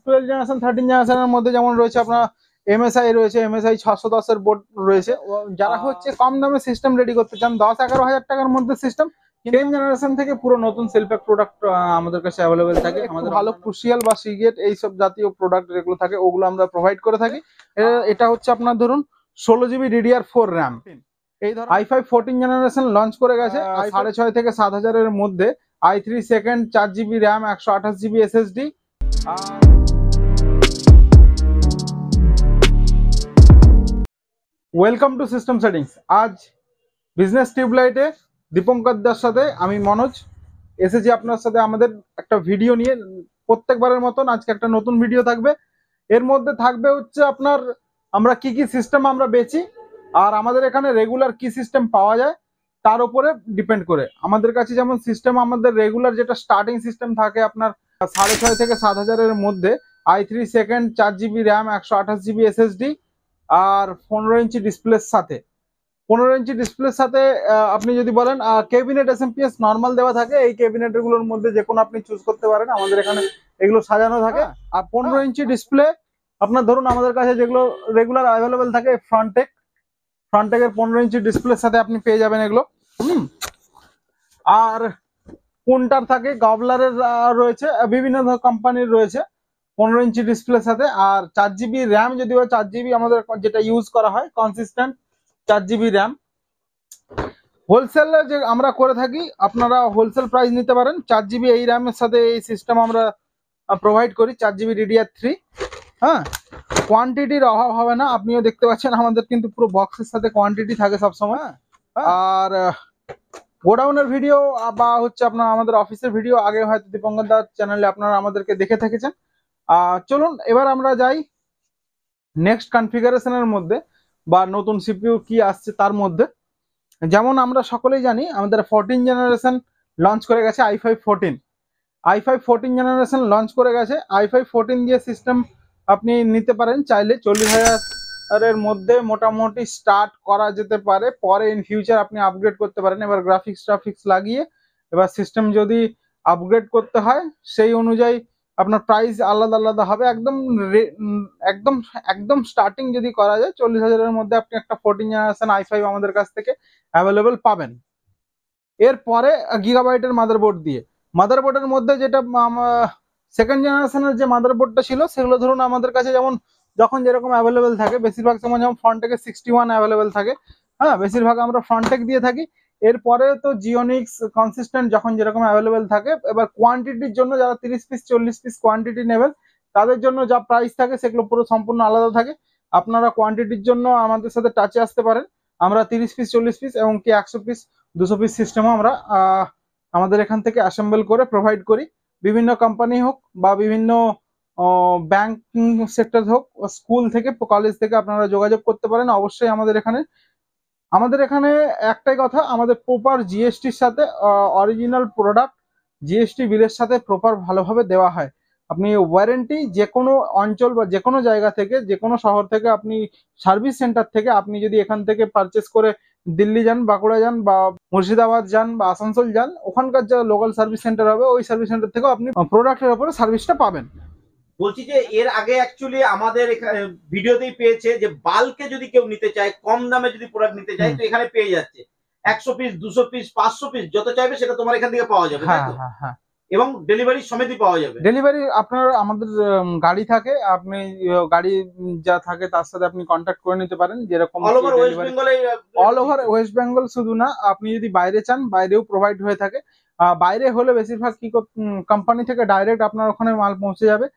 12 generation 13 জেনারেশনের মধ্যে যেমন রয়েছে আপনার এমএসআই রয়েছে, এমএসআই 610 এর বোর্ড রয়েছে। যারা হচ্ছে কম দামে সিস্টেম রেডি করতে চান 10-11 হাজার টাকার মধ্যে সিস্টেম, 10 জেনারেশন থেকে পুরো নতুন সেলপ্যাক প্রোডাক্ট আমাদের কাছে অ্যাভেলেবেল থাকে। আমাদের ভালো ক্রুশিয়াল বা সিগেট এইসব জাতীয় প্রোডাক্ট যেগুলো থাকে ওগুলো আমরা প্রোভাইড করে থাকি। এটা হচ্ছে আপনার ধরুন 16 জিবি DDR4 র্যাম। এই ধরনের i5 14 জেনারেশন লঞ্চ করে গেছে 6.5 থেকে 7,000 এর মধ্যে। i3 second 4 GB RAM 128 GB SSD. Welcome to system settings. আজ বিজনেস টিউবলাইটে দীপঙ্কর দার সাথে আমি মনোজ এসেছি আপনার সাথে আমাদের একটা ভিডিও নিয়ে। প্রত্যেকবারের মতন আজকে একটা নতুন ভিডিও থাকবে। এর মধ্যে থাকবে হচ্ছে আপনার আমরা কি কি সিস্টেম আমরা বেচি আর আমাদের এখানে রেগুলার কি সিস্টেম পাওয়া যায় তার উপরে ডিপেন্ড করে। আমাদের কাছে যেমন সিস্টেম আমাদের রেগুলার যেটা স্টার্টিং সিস্টেম থাকে আপনার 6.5 থেকে 7,000 এর মধ্যে, i3 second 4 GB RAM 128 GB SSD আর 15 ইঞ্চি ডিসপ্লের সাথে। 15 ইঞ্চি ডিসপ্লের সাথে আপনি যদি বলেন ক্যাবিনেট এসএমপিএস নর্মাল দেওয়া থাকে। এই ক্যাবিনেট গুলোর মধ্যে যে কোনো আপনি চুজ করতে পারেন, আমাদের এখানে এগুলো সাজানো থাকে। আর 15 ইঞ্চি ডিসপ্লে আপনার ধরুন আমাদের কাছে যেগুলো রেগুলার অ্যাভেলেবেল থাকে ফ্রন্টেকের 15 ইঞ্চি ডিসপ্লের সাথে আপনি পেয়ে যাবেন এগুলো। আর কোনটার থাকে গবলারের রয়েছে, বিভিন্ন কোম্পানির রয়েছে 15 ইঞ্চি ডিসপ্লের সাথে। আর 4 জিবি র্যাম যদি হয় 4 জিবি আমাদের যেটা ইউজ করা হয় কনসিস্টেন্ট 4 জিবি র্যাম। হোলসেলে যে আমরা করে থাকি আপনারা হোলসেল প্রাইস নিতে পারেন। 4 জিবি এই র্যামের সাথে এই সিস্টেম আমরা প্রোভাইড করি 4 জিবি DDR3। হ্যাঁ, কোয়ান্টিটির অভাব হবে না। আপনিও দেখতে পাচ্ছেন আমাদের কিন্তু পুরো বক্সের সাথে কোয়ান্টিটি থাকে সবসময়। আর গোডাউনের ভিডিও বা হচ্ছে আপনার আমাদের অফিসের ভিডিও আগে হয়তো দীপঙ্কর দার চ্যানেলে আপনারা আমাদেরকে দেখে থেকেছেন। চলুন এবার আমরা যাই নেক্সট কনফিগারেশনের মধ্যে বা নতুন সিপিইউ কি আসছে তার মধ্যে। যেমন আমরা সকলেই জানি আমাদের 14 জেনারেশন লঞ্চ করে গেছে i5 14 জেনারেশন লঞ্চ করে গেছে। i5 14 দিয়ে সিস্টেম আপনি নিতে পারেন চাইলে 40,000 এর মধ্যে মোটামুটি স্টার্ট করা যেতে পারে। পরে ইন ফিউচার আপনি আপগ্রেড করতে পারেন। এবার গ্রাফিক্স লাগিয়ে এবার সিস্টেম যদি আপগ্রেড করতে হয় সেই অনুযায়ী আপনার প্রাইস আলাদা আলাদা হবে। একদম একদম স্টার্টিং যদি করা যায় 40,000 এর মধ্যে আপনি একটা 14 জেনারেশন i5 আমাদের কাছ থেকে অ্যাভেলেবেল পাবেন। এরপরে গিগাবাইটের মাদারবোর্ডের মধ্যে যেটা সেকেন্ড জেনারেশনের যে মাদারবোর্ডটা ছিল সেগুলো ধরুন আমাদের কাছে যেমন যখন যেরকম অ্যাভেলেবেল থাকে, বেশিরভাগ সময় যেমন ফ্রন্টেকে 61 অ্যাভেলেবেল থাকে। হ্যাঁ, বেশিরভাগ আমরা ফ্রন্টেক দিয়ে থাকি। এরপরে তো জিওনিক্স কনসিস্টেন্ট যখন যেরকম অ্যাভেলেবেল থাকে। এবার কোয়ান্টিটির জন্য যারা 30 পিস 40 পিস কোয়ান্টিটি নেবেন তাদের জন্য যা প্রাইস থাকে সেগুলো পুরো সম্পূর্ণ আলাদা থাকে। আপনারা কোয়ান্টিটির জন্য আমাদের সাথে টাচে আসতে পারেন। আমরা 30 পিস 40 পিস এবং কি 100 পিস 200 পিস সিস্টেমও আমরা আমাদের এখান থেকে অ্যাসেম্বল করে প্রোভাইড করি। বিভিন্ন কোম্পানি হোক বা বিভিন্ন ব্যাংক সেক্টর হোক, স্কুল থেকে কলেজ থেকে আপনারা যোগাযোগ করতে পারেন অবশ্যই আমাদের এখানে একটাই কথা, আমাদের প্রপার জিএসটির সাথে অরিজিনাল প্রোডাক্ট জিএসটি বিলের সাথে প্রপার ভালোভাবে দেওয়া হয়। আপনি ওয়ারেন্টি যে কোনো অঞ্চল বা যে কোনো জায়গা থেকে যে কোনো শহর থেকে আপনি সার্ভিস সেন্টার থেকে আপনি যদি এখান থেকে পারচেস করে দিল্লি যান, বাঁকুড়া যান বা মুর্শিদাবাদ যান বা আসানসোল যান, ওখানকার যা লোকাল সার্ভিস সেন্টার হবে ওই সার্ভিস সেন্টার থেকেও আপনি প্রোডাক্টের উপরে সার্ভিসটা পাবেন। বলছি যে এর আগে অ্যাকচুয়ালি আমাদের ভিডিওতেই পেয়েছে যে বাল্কে যদি কেউ নিতে চায়, কম দামে যদি প্রোডাক্ট নিতে চায় তো এখানে পেয়ে যাচ্ছে 100 পিস 200 পিস 500 পিস যত চাইবে সেটা তোমার এখান থেকে পাওয়া যাবে। হ্যাঁ হ্যাঁ হ্যাঁ, এবং ডেলিভারি সমেতই পাওয়া যাবে। ডেলিভারি আপনার আমাদের গাড়ি থাকে, আপনি গাড়ি যা থাকে তার সাথে আপনি কন্ট্যাক্ট করে নিতে পারেন। যেরকম অল ওভার ওয়েস্ট বেঙ্গলে, অল ওভার ওয়েস্ট বেঙ্গল শুধু না, আপনি যদি বাইরে চান বাইরেও প্রোভাইড হয়ে থাকে। বাইরে হলে বেশিরভাগ কি কোম্পানি থেকে ডাইরেক্ট আপনার ওখানে মাল পৌঁছে যাবে।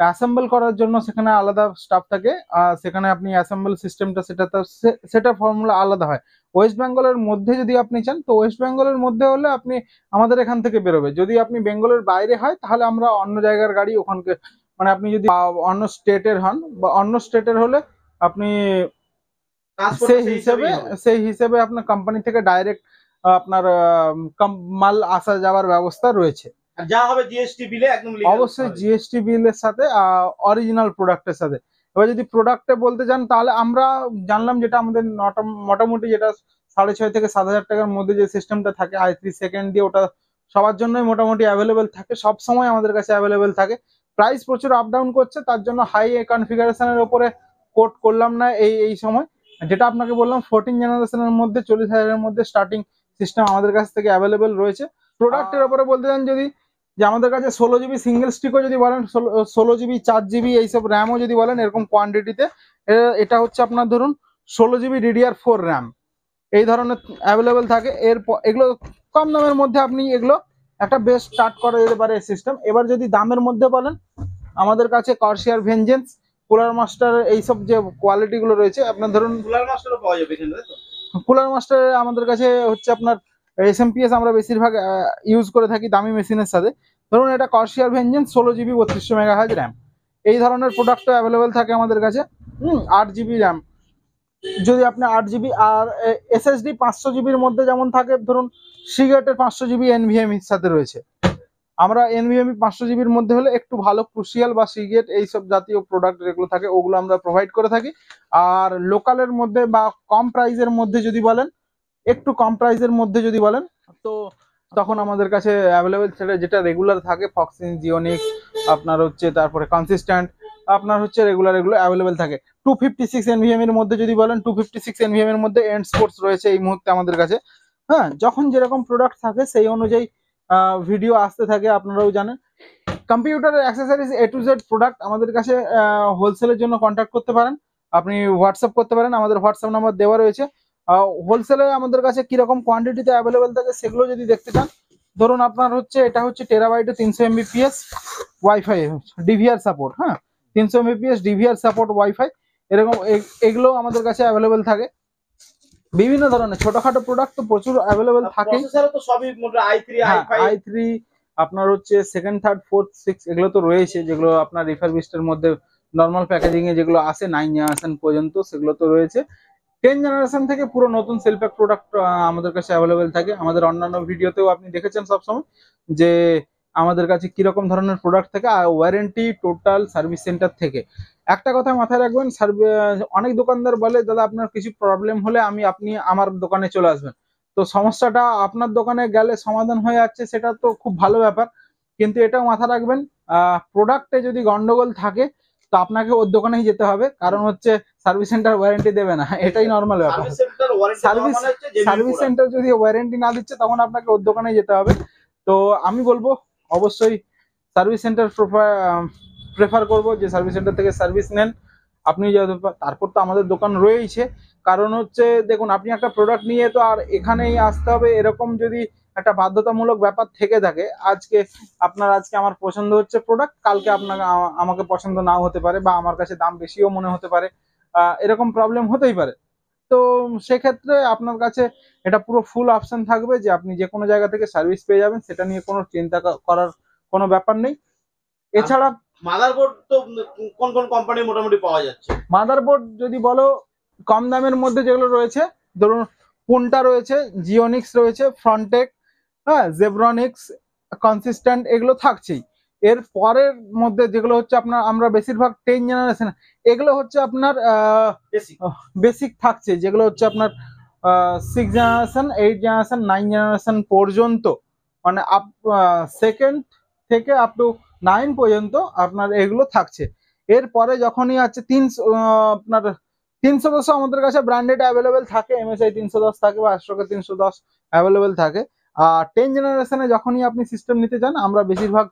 অ্যাসেম্বল করার জন্য সেখানে আলাদা স্টাফ থাকে। সেখানে আপনি অ্যাসেম্বল সিস্টেমটা সেটা ফর্মুলা আলাদা হয়। ওয়েস্ট বেঙ্গলের মধ্যে যদি আপনি চান তো ওয়েস্ট বেঙ্গলের মধ্যে হলে আপনি আমাদের এখান থেকে বেরোবে। যদি আপনি বেঙ্গলের বাইরে হয় তাহলে আমরা অন্য জায়গার গাড়ি ওখানকে, মানে আপনি যদি অন্য স্টেটের হন বা অন্য স্টেটের হলে আপনি সেই হিসেবে আপনার কোম্পানি থেকে ডাইরেক্ট আপনার মাল আসা যাওয়ার ব্যবস্থা রয়েছে। যা হবে জিএসটি বিলে একদম অবশ্যই জিএসটি বিলের সাথে অরিজিনাল প্রোডাক্টের সাথে। এবার যদি প্রোডাক্টে বলতে চান তাহলে আমরা জানলাম যেটা আমাদের মোটামুটি যেটা 6.5 থেকে 7,000 টাকার মধ্যে যে সিস্টেমটা থাকে i3 সেকেন্ড দিয়ে, ওটা সবার জন্যই মোটামুটি অ্যাভেলেবেল থাকে, সব সময় আমাদের কাছে অ্যাভেলেবেল থাকে। প্রাইস প্রচুর আপ ডাউন করছে, তার জন্য হাই কনফিগারেশনের উপরে কোট করলাম না এই সময়। যেটা আপনাকে বললাম 14 জেনারেশনের মধ্যে 40,000-এর মধ্যে স্টার্টিং সিস্টেম আমাদের কাছ থেকে অ্যাভেলেবেল রয়েছে। প্রোডাক্টের উপরে বলতে চান যদি, যে আমাদের কাছে 16 GB সিঙ্গেল স্টিকও যদি বলেন, 16 GB 4 GB এইসব র্যামও যদি বলেন এরকম কোয়ান্টিটিতে, এটা হচ্ছে আপনার ধরুন 16 GB DDR4 র্যাম এই ধরনের অ্যাভেলেবেল থাকে। এগুলো কম দামের মধ্যে আপনি এগুলো একটা বেশ স্টার্ট করা যেতে পারে সিস্টেম। এবার যদি দামের মধ্যে বলেন, আমাদের কাছে কর্সিয়ার ভেঞ্জেন্স, কুলার মাস্টার এইসব যে কোয়ালিটি গুলো রয়েছে, আপনার ধরুন কুলার মাস্টারও পাওয়া যাবে এখানে, তাই তো? কুলার মাস্টার আমাদের কাছে হচ্ছে আপনার SMPS আমরা বেশিরভাগ ইউজ করে থাকি দামি মেশিনের সাথে। ধরুন এটা কর্সিয়ার ভেঞ্জেন্স 16 GB 3200 মেগাহার্জ র্যাম, এই ধরনের প্রোডাক্টও অ্যাভেলেবেল থাকে আমাদের কাছে। 8 GB র্যাম, যদি আপনি 8 GB আর SSD 500 GB-র মধ্যে যেমন থাকে, ধরুন সিগারেটের 500 GB NVMe এর সাথে রয়েছে। আমরা NVMe 500 GB-র মধ্যে হলে একটু ভালো ক্রুশিয়াল বা সিগেট এইসব জাতীয় প্রোডাক্ট যেগুলো থাকে ওগুলো আমরা প্রোভাইড করে থাকি। আর লোকালের মধ্যে বা কম প্রাইসের মধ্যে যদি বলেন, একটু কম প্রাইসের মধ্যে যদি বলেন, তো তখন আমাদের কাছে অ্যাভেলেবেল সেটা যেটা রেগুলার থাকে ফক্সিন, জিওনিক্স, আপনার হচ্ছে তারপরে কনসিস্ট্যান্ট, আপনার হচ্ছে রেগুলার এগুলো অ্যাভেলেবেল থাকে। 256 NVMe-এর মধ্যে যদি বলেন, 256 NVMe-এর মধ্যে এন্ড স্পোর্টস রয়েছে এই মুহূর্তে আমাদের কাছে। হ্যাঁ, যখন যেরকম প্রোডাক্ট থাকে সেই অনুযায়ী ভিডিও আসতে থাকে, আপনারাও জানেন। কম্পিউটারের accessories A to Z product আমাদের কাছে হোলসেলের জন্য কন্ট্যাক্ট করতে পারেন, আপনি হোয়াটসঅ্যাপ করতে পারেন, আমাদের হোয়াটসঅ্যাপ নাম্বার দেওয়া রয়েছে। হোলসেলে আমাদের কাছে কিরকম কোয়ান্টিটিতে অ্যাভেলেবেল থাকে সেগুলো যদি দেখতে চান, ধরুন আপনার হচ্ছে এটা হচ্ছে টেরাবাইটে 300 Mbps ওয়াইফাই ডিভিআর সাপোর্ট, হ্যাঁ 300 Mbps ডিভিআর সাপোর্ট ওয়াইফাই, এরকম এগুলো আমাদের কাছে অ্যাভেলেবেল থাকে। বিভিন্ন ধরনের ছোটখাটো প্রোডাক্ট তো প্রচুর অ্যাভেলেবেল থাকে। প্রসেসরও তো সবই মোটামুটি i3 i5 i3 আপনার হচ্ছে সেকেন্ড থার্ড ফোর্থ সিক্স এগুলো তো রয়েছে, যেগুলো আপনার রিফারবিশডের মধ্যে নর্মাল প্যাকেজিং এ যেগুলো আসে 9 জেনারেশন পর্যন্ত সেগুলো তো রয়েছে। 10 জেনারেশন থেকে পুরো নতুন সেলপ্যাক প্রোডাক্ট আমাদের কাছে অ্যাভেলেবেল থাকে। আমাদের অন্যান্য ভিডিওতেও আপনি দেখেছেন সবসময় যে আমাদের কাছে কিরকম ধরনের প্রোডাক্ট থাকে, আর ওয়ারেন্টি টোটাল সার্ভিস সেন্টার থেকে। একটা কথা মাথায় রাখবেন, অনেক দোকানদার বলে দাদা আপনার কিছু প্রবলেম হলে আপনি আমার দোকানে চলে আসবেন, তো সমস্যাটা আপনার দোকানে গেলে সমাধান হয়ে যাচ্ছে, সেটা তো খুব ভালো ব্যাপার। কিন্তু এটাও মাথা রাখবেন, প্রোডাক্টে যদি গন্ডগোল থাকে তো আপনাকে ওর দোকানেই যেতে হবে, কারণ হচ্ছে সার্ভিস সেন্টার ওয়ারেন্টি দেবে না, এটাই নর্মাল ব্যাপার। সার্ভিস সেন্টার ওয়ারেন্টি সার্ভিস মানে হচ্ছে genuine সার্ভিস product। সেন্টার যদি ওয়ারেন্টি না দিচ্ছে তখন আপনাকে ওর দোকানেই যেতে হবে। তো আমি বলবো অবশ্যই সার্ভিস সেন্টার প্রেফার করব, যে সার্ভিস সেন্টার থেকে সার্ভিস নেন আপনি। তারপর তো আমাদের দোকান রয়েছে, কারণ হচ্ছে দেখুন আপনি একটা প্রোডাক্ট নিয়ে তো আর এখানেই আসতে হবে এরকম যদি একটা বাধ্যতামূলক ব্যাপার থেকে থাকে, আজকে আমার পছন্দ হচ্ছে প্রোডাক্ট, কালকে আপনাকে আমাকে পছন্দ নাও হতে পারে, বা আমার কাছে দাম বেশিও মনে হতে পারে, এরকম প্রবলেম হতেই পারে। তো সেক্ষেত্রে আপনার কাছে এটা পুরো ফুল অপশন থাকবে যে আপনি যে কোনো জায়গা থেকে সার্ভিস পেয়ে যাবেন, সেটা নিয়ে কোনো চিন্তা করার কোনো ব্যাপার নেই। এছাড়া মাদারবোর্ড তো কোন কোন কোম্পানির মোটামুটি পাওয়া যাচ্ছে? মাদারবোর্ড যদি বলো কম দামের মধ্যে যেগুলো রয়েছে, ধরুন পুন্টা রয়েছে, জিওনিক্স রয়েছে, ফ্রন্টেক, হ্যাঁ জেব্রনিক্স, কনসিস্ট্যান্ট, এগুলো থাকছেই। এর পরের মধ্যে যেগুলো হচ্ছে আপনার আমরা বেশিরভাগ 10 জেনারেশন, এগুলো হচ্ছে আপনার বেসিক থাকছে, যেগুলো হচ্ছে আপনার 6 জেনারেশন, 8 জেনারেশন, 9 জেনারেশন পর্যন্ত, মানে আপ সেকেন্ড থেকে আপ টু 9 পর্যন্ত আপনার এগুলো থাকছে। এরপরে যখনই আছে আপনার 310 আমাদের কাছে ব্র্যান্ডেড অ্যাভেলেবেল থাকে, MSI 310 থাকে বা অ্যাস্ট্রোকের 310 অ্যাভেলেবেল থাকে। আর 10 জেনারেশনে যখনই আপনি সিস্টেম নিতে চান, আমরা বেশিরভাগ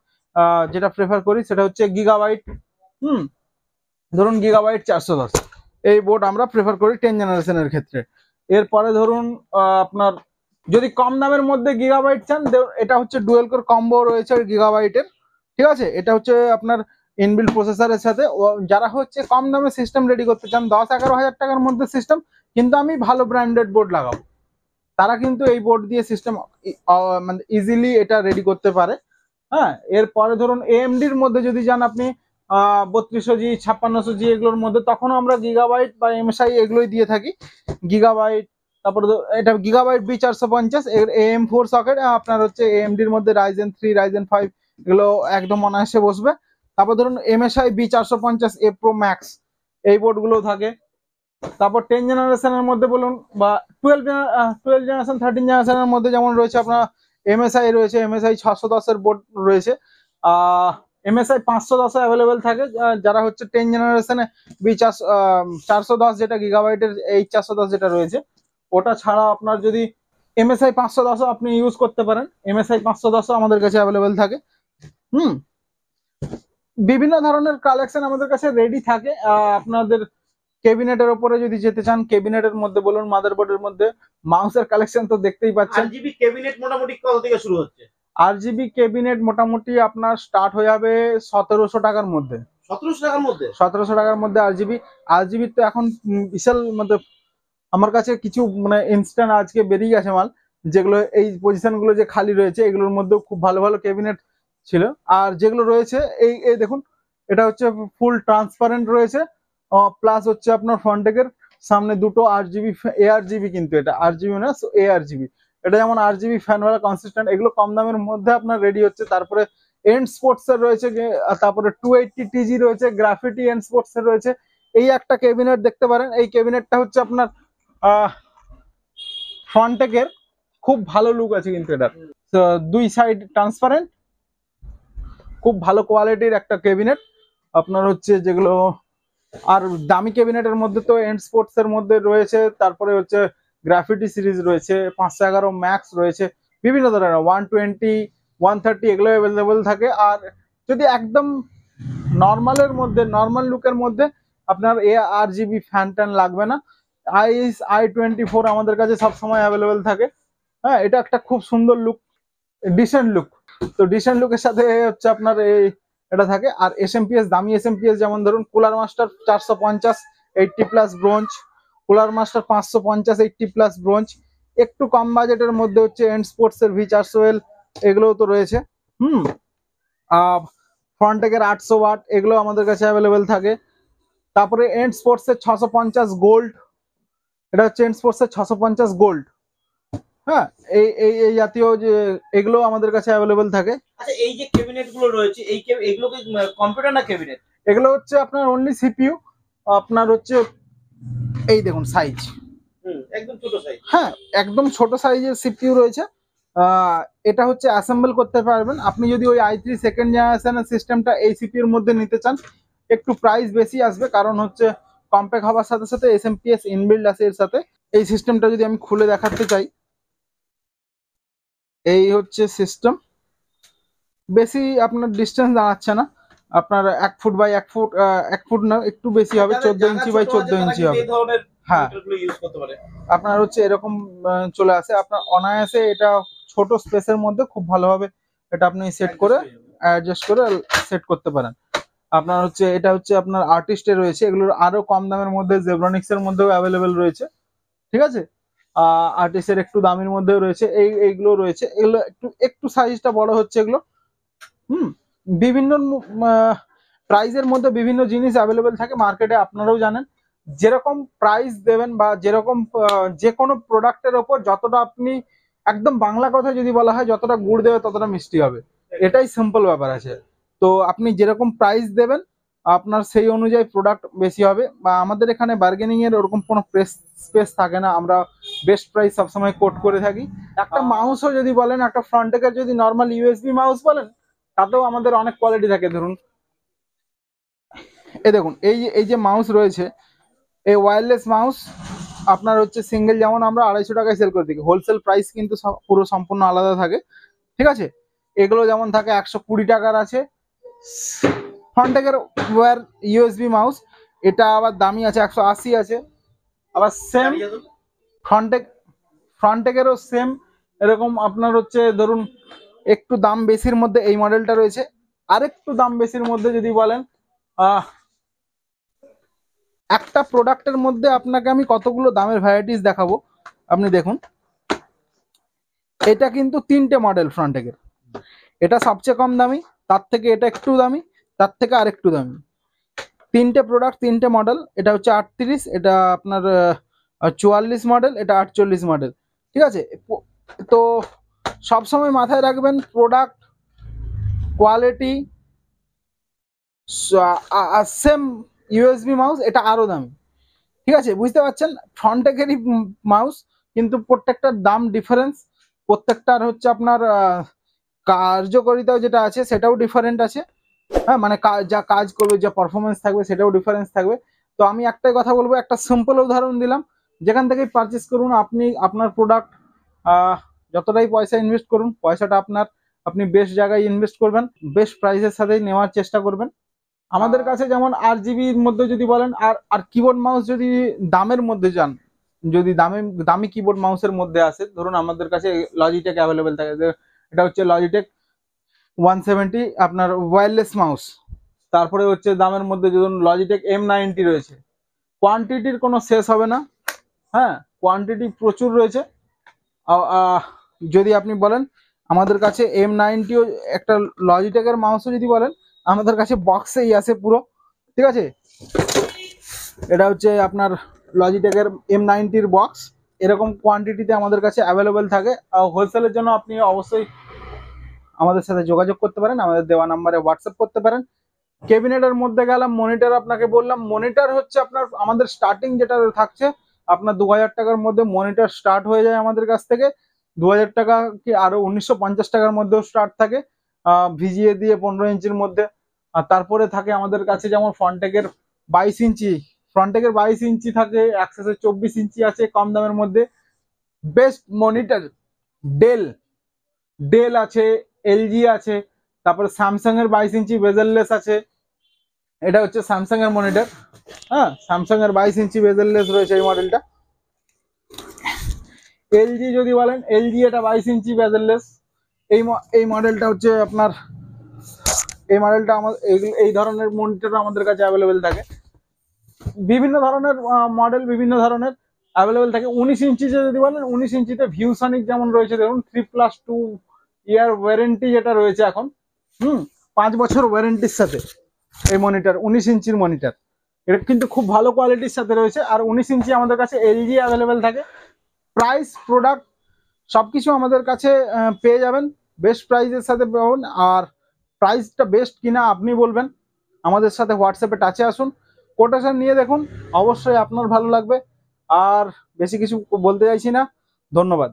যেটা প্রেফার করি সেটা হচ্ছে গিগাবাইট, ধরুন গিগাবাইট 410 এই বোর্ড আমরা প্রেফার করি 10 জেনারেশনের ক্ষেত্রে। এরপরে ধরুন আপনার যদি কম দামের মধ্যে গিগাবাইট চান, এটা হচ্ছে ডুয়েল কোর কম্বো রয়েছে গিগাবাইটের, ঠিক আছে। এটা হচ্ছে আপনার ইনবিল্ট প্রসেসরের সাথে। যারা হচ্ছে কম দামে সিস্টেম রেডি করতে চান 10-11 হাজার টাকার মধ্যে সিস্টেম, কিন্তু আমি ভালো ব্র্যান্ডেড বোর্ড লাগাবো, তারা কিন্তু এই বোর্ড দিয়ে সিস্টেম মানে ইজিলি এটা রেডি করতে পারে। হ্যাঁ, এরপরে ধরুন AMD-র মধ্যে যদি যান আপনি 3200G 5600G এগুলোর মধ্যে, তখন আমরা গিগাবাইট বা MSI এগুলোই দিয়ে থাকি। গিগাবাইট, তারপরে এটা গিগাবাইট B450 AM4 সকেট, আপনার হচ্ছে AMD-র মধ্যে Ryzen 3 Ryzen 5 এগুলো একদম অনায়াসে বসবে। তারপর ধরুন MSI B450A Pro Max এই বোর্ডগুলো থাকে। তারপর 10 জেনারেশনের মধ্যে বলুন বা 12 জেনারেশন 13 জেনারেশনের মধ্যে যেমন রয়েছে আপনার MSI রয়েছে, MSI 610 এর বোর্ড রয়েছে। MSI 510 অ্যাভেলেবেল থাকে, যারা হচ্ছে 10 জেনারেশনে B410 যেটা গিগাবাইটের H410 যেটা রয়েছে, ওটা ছাড়া আপনার যদি MSI 510 আপনি ইউজ করতে পারেন। MSI 510 আমাদের কাছে অ্যাভেলেবেল থাকে। হুম, বিভিন্ন ধরনের কালেকশন আমাদের কাছে রেডি থাকে। আপনাদের ক্যাবিনেটের উপরে যদি যেতে চান, ক্যাবিনেটের মধ্যে বলুন, মাদারবোর্ডের মধ্যে, মাউসের কালেকশন তো দেখতেই পাচ্ছেন। RGB ক্যাবিনেট মোটামুটি কত থেকে শুরু হচ্ছে? RGB ক্যাবিনেট মোটামুটি আপনার স্টার্ট হয়ে যাবে 1700 টাকার মধ্যে। 1700 টাকার মধ্যে? 1700 টাকার মধ্যে RGB তো এখন বিশাল মানে আমার কাছে কিছু মানে ইনস্ট্যান্ট আজকে বেরিয়ে গেছে মাল, যেগুলো এই পজিশন গুলো যে খালি রয়েছে এগুলোর মধ্যেও খুব ভালো ভালো ক্যাবিনেট ছিল। আর যেগুলো রয়েছে এই এই দেখুন, এটা হচ্ছে ফুল ট্রান্সপারেন্ট রয়েছে, প্লাস হচ্ছে আপনার ফ্রন্টেকের সামনে দুটো ARGB, কিন্তু এটা RGB না, ARGB। এটা যেমন RGB ফ্যানওয়ালা কনসিস্টেন্ট, এগুলো কম দামের মধ্যে আপনার রেডি হচ্ছে। তারপরে এন্ড স্পোর্টস এর রয়েছে, তারপরে 280 TG রয়েছে, গ্রাফিটি এন্ড স্পোর্টস এর রয়েছে। এই একটা ক্যাবিনেট দেখতে পারেন, এই ক্যাবিনেটটা হচ্ছে আপনার ফ্রন্টেকের খুব ভালো লুক আছে কিন্তু এটার। তো দুই সাইড ট্রান্সপারেন্ট, খুব ভালো কোয়ালিটির একটা ক্যাবিনেট আপনার হচ্ছে, যেগুলো আর দামি ক্যাবিনেটের মধ্যে তো এন্ড স্পোর্টস এর মধ্যে রয়েছে, তারপরে হচ্ছে গ্রাফিটি সিরিজ রয়েছে, 511 ম্যাক্স রয়েছে, বিভিন্ন ধরনের 120 130 এগুলো অ্যাভেলেবল থাকে। আর যদি একদম নর্মালের মধ্যে, নর্মাল লুকের মধ্যে আপনার ARGB ফ্যান ট্যান লাগবে না, i24 আমাদের কাছে সবসময় অ্যাভেলেবেল থাকে। হ্যাঁ, এটা একটা খুব সুন্দর লুক, ডিসেন্ট লুক। তো ডিসেন্ট লুকের সাথে হচ্ছে আপনার এই এটা থাকে। আর SMPS, দামি SMPS যেমন ধরুন cooler master 450 80 plus bronze, cooler master 550 80 plus bronze. একটু কম বাজেটের মধ্যে হচ্ছে এন্ড স্পোর্টস এর V400L, এগুলোও তো রয়েছে। ফ্রন্টেকের 800 ওয়াট, এগুলো আমাদের কাছে অ্যাভেলেবেল থাকে। তারপরে এন্ড স্পোর্টস এর 650 গোল্ড, এটা হচ্ছে এন্ড স্পোর্টস এর 650 গোল্ড। হ্যাঁ, এই এই এই জাতীয় যে এগুলো আমাদের কাছে অ্যাভেলেবল থাকে। আচ্ছা, এই যে ক্যাবিনেট গুলো রয়েছে, এগুলো কি কম্পিউটার না ক্যাবিনেট? এগুলো হচ্ছে আপনার অনলি CPU। আপনার হচ্ছে এই দেখুন সাইজ, একদম ছোট সাইজ। হ্যাঁ, একদম ছোট সাইজের CPU রয়েছে। এটা হচ্ছে অ্যাসেম্বল করতে পারবেন আপনি। যদি ওই i3 সেকেন্ড জেনারেশনের সিস্টেমটা এই CPU এর মধ্যে নিতে চান, একটু প্রাইস বেশি আসবে, কারণ হচ্ছে কম্প্যাক্ট হওয়ার সাথে সাথে SMPS ইনবিল্ড আছে এর সাথে। এই সিস্টেমটা যদি আমি খুলে দেখাতে চাই, এই হচ্ছে সিস্টেম। বেশি আপনার ডিস্টেন্স দাঁড়াচ্ছে না, আপনার 1 ফুট বাই 1 ফুট, 1 ফুট না একটু বেশি হবে, 14 ইঞ্চি বাই 14 ইঞ্চি হবে। হ্যাঁ, আপনার হচ্ছে এরকম চলে আসে, আপনার অনায়াসে এটা ছোট স্পেসের মধ্যে খুব ভালোভাবে এটা আপনি সেট করে অ্যাডজাস্ট করে সেট করতে পারেন। আপনার হচ্ছে এটা হচ্ছে আপনার আর্টিস্টে রয়েছে, এগুলোর আরো কম দামের মধ্যে জেব্রনিক্স এর মধ্যেও অ্যাভেলেবেল রয়েছে, ঠিক আছে। আর্টিস্টের একটু দামের মধ্যেও রয়েছে, এইগুলো রয়েছে। এগুলো একটু একটু সাইজটা বড় হচ্ছে এগুলো। বিভিন্ন প্রাইজের মধ্যে বিভিন্ন জিনিস অ্যাভেলেবেল থাকে মার্কেটে, আপনারাও জানেন। যেরকম প্রাইস দেবেন বা যেরকম যে কোনো প্রোডাক্টের ওপর যতটা আপনি, একদম বাংলা কথা যদি বলা হয়, যতটা গুড় দেবে ততটা মিষ্টি হবে, এটাই সিম্পল ব্যাপার আছে। তো আপনি যেরকম প্রাইস দেবেন আপনার সেই অনুযায়ী প্রোডাক্ট বেশি হবে। বা আমাদের এখানে বার্গেনিং এর ওরকম কোনো স্পেস থাকে না, আমরা বেস্ট প্রাইস সবসময় কোট করে থাকি। একটা মাউসও যদি বলেন, একটা ফ্রন্টেকের যদি নর্মাল USB মাউস বলেন, তাতেও আমাদের অনেক কোয়ালিটি থাকে। ধরুন এই দেখুন, এই যে মাউস রয়েছে, এই ওয়্যারলেস মাউস আপনার হচ্ছে সিঙ্গেল যেমন আমরা 250 টাকায় সেল করে থাকি, হোলসেল প্রাইস কিন্তু পুরো সম্পূর্ণ আলাদা থাকে, ঠিক আছে। এগুলো যেমন থাকে 120 টাকার আছে ফ্রন্টেকের ওয়্যার USB মাউস, এটা আবার দামি আছে 180 আছে। আবার সেম ফ্রন্টেকেরও সেম এরকম আপনার হচ্ছে ধরুন একটু দাম বেশির মধ্যে এই মডেলটা রয়েছে। আরেকটু দাম বেশির মধ্যে যদি বলেন, একটা প্রোডাক্টের মধ্যে আপনাকে আমি কতগুলো দামের ভ্যারাইটিস দেখাবো, আপনি দেখুন। এটা কিন্তু 3টে মডেল ফ্রন্টেকের, এটা সবচেয়ে কম দামি, তার থেকে এটা একটু দামি, তার থেকে আরেকটু দামি। 3টে প্রোডাক্ট, 3টে মডেল। এটা হচ্ছে 38, এটা আপনার 44 মডেল, এটা 48 মডেল, ঠিক আছে। তো সবসময় মাথায় রাখবেন product quality same. USB mouse এটা আরো দামি, ঠিক আছে, বুঝতে পারছেন। ফ্রন্টেকেরই মাউস, কিন্তু প্রত্যেকটার দাম ডিফারেন্স, প্রত্যেকটার হচ্ছে আপনার কার্যকারিতাও যেটা আছে সেটাও ডিফারেন্ট আছে। হ্যাঁ, মানে যা কাজ করবে, যা পারফরমেন্স থাকবে সেটাও ডিফারেন্স থাকবে। তো আমি একটাই কথা বলবো, একটা সিম্পল উদাহরণ দিলাম, যেখান থেকেই পারচেস করুন আপনি আপনার প্রোডাক্ট, যতটাই পয়সা ইনভেস্ট করুন, পয়সাটা আপনি বেস্ট জায়গায় ইনভেস্ট করবেন, বেস্ট প্রাইসের সাথে নেওয়ার চেষ্টা করবেন। আমাদের কাছে যেমন 8 জিবির মধ্যে যদি বলেন, আর কিবোর্ড মাউস যদি দামের মধ্যে যান, যদি দামি কিবোর্ড মাউসের মধ্যে আসে, ধরুন আমাদের কাছে লজিটেক অ্যাভেলেবেল থাকে, এটা হচ্ছে লজিটেক 170 আপনার ওয়্যারলেস মাউস। তারপরে হচ্ছে দামের মধ্যে ধরুন লজিটেক M90 রয়েছে। কোয়ান্টিটির কোনো শেষ হবে না, হ্যাঁ, কোয়ান্টিটি প্রচুর রয়েছে। যদি আপনি বলেন আমাদের কাছে M90 একটা লজিটেকের মাউসও যদি বলেন, আমাদের কাছে বক্সেই আসে পুরো, ঠিক আছে। এটা হচ্ছে আপনার লজিটেকের M90-র বক্স, এরকম কোয়ান্টিটিতে আমাদের কাছে অ্যাভেলেবেল থাকে। হোলসেলের জন্য আপনি অবশ্যই আমাদের সাথে যোগাযোগ করতে পারেন, আমাদের দেওয়া নাম্বারে হোয়াটসঅ্যাপ করতে পারেন। ক্যাবিনেটের মধ্যে গেলাম, মনিটর আপনাকে বললাম, মনিটর হচ্ছে আপনার আমাদের স্টার্টিং যেটা থাকছে আপনার 2000 টাকার মধ্যে মনিটর স্টার্ট হয়ে যায় আমাদের কাছ থেকে। 2000 টাকা কি আরো 1950 টাকার মধ্যেও স্টার্ট থাকে, ভিজিএ দিয়ে 15 ইঞ্চির মধ্যে। আর তারপরে থাকে আমাদের কাছে যেমন ফ্রন্টেকের 22 ইঞ্চি, ফ্রন্টেকের 22 ইঞ্চি থাকে, অ্যাক্সেসের 24 ইঞ্চি আছে কম দামের মধ্যে। বেস্ট মনিটর ডেল, ডেল আছে, এলজি আছে, তারপরে স্যামসাং এর 22 ইঞ্চি বেজেললেস আছে। এটা হচ্ছে স্যামসাং এর মনিটর, হ্যাঁ, স্যামসাং এর 22 ইঞ্চি বেজেললেস রয়েছে এই মডেলটা। এলজি যদি বলেন, এলজি এটা 22 ইঞ্চি বেজেললেস। এই মডেলটা হচ্ছে আপনার, এই মডেলটা আমাদের এই ধরনের মনিটর আমাদের কাছে অ্যাভেলেবেল থাকে। বিভিন্ন ধরনের মডেল বিভিন্ন ধরনের অ্যাভেলেবেল থাকে। 19 ইঞ্চি যদি বলেন, 19 ইঞ্চিতে ভিউসনিক যেমন রয়েছে, দেখুন 3+2 ইয়ার ওয়ারেন্টি যেটা রয়েছে এখন, 5 বছর ওয়ারেন্টির সাথে এই মনিটর, 19 ইঞ্চির মনিটর, এটা কিন্তু খুব ভালো কোয়ালিটির সাথে রয়েছে। আর 19 ইঞ্চি আমাদের কাছে এলজি অ্যাভেলেবেল থাকে। প্রাইস, প্রোডাক্ট সবকিছু আমাদের কাছে পেয়ে যাবেন, বেস্ট প্রাইসের সাথে পাবেন। আর প্রাইসটা বেস্ট কিনা আপনি বলবেন, আমাদের সাথে হোয়াটসঅ্যাপে টাচে আসুন, কোটেশন নিয়ে দেখুন, অবশ্যই আপনার ভালো লাগবে। আর বেশি কিছু বলতে চাইছি না, ধন্যবাদ।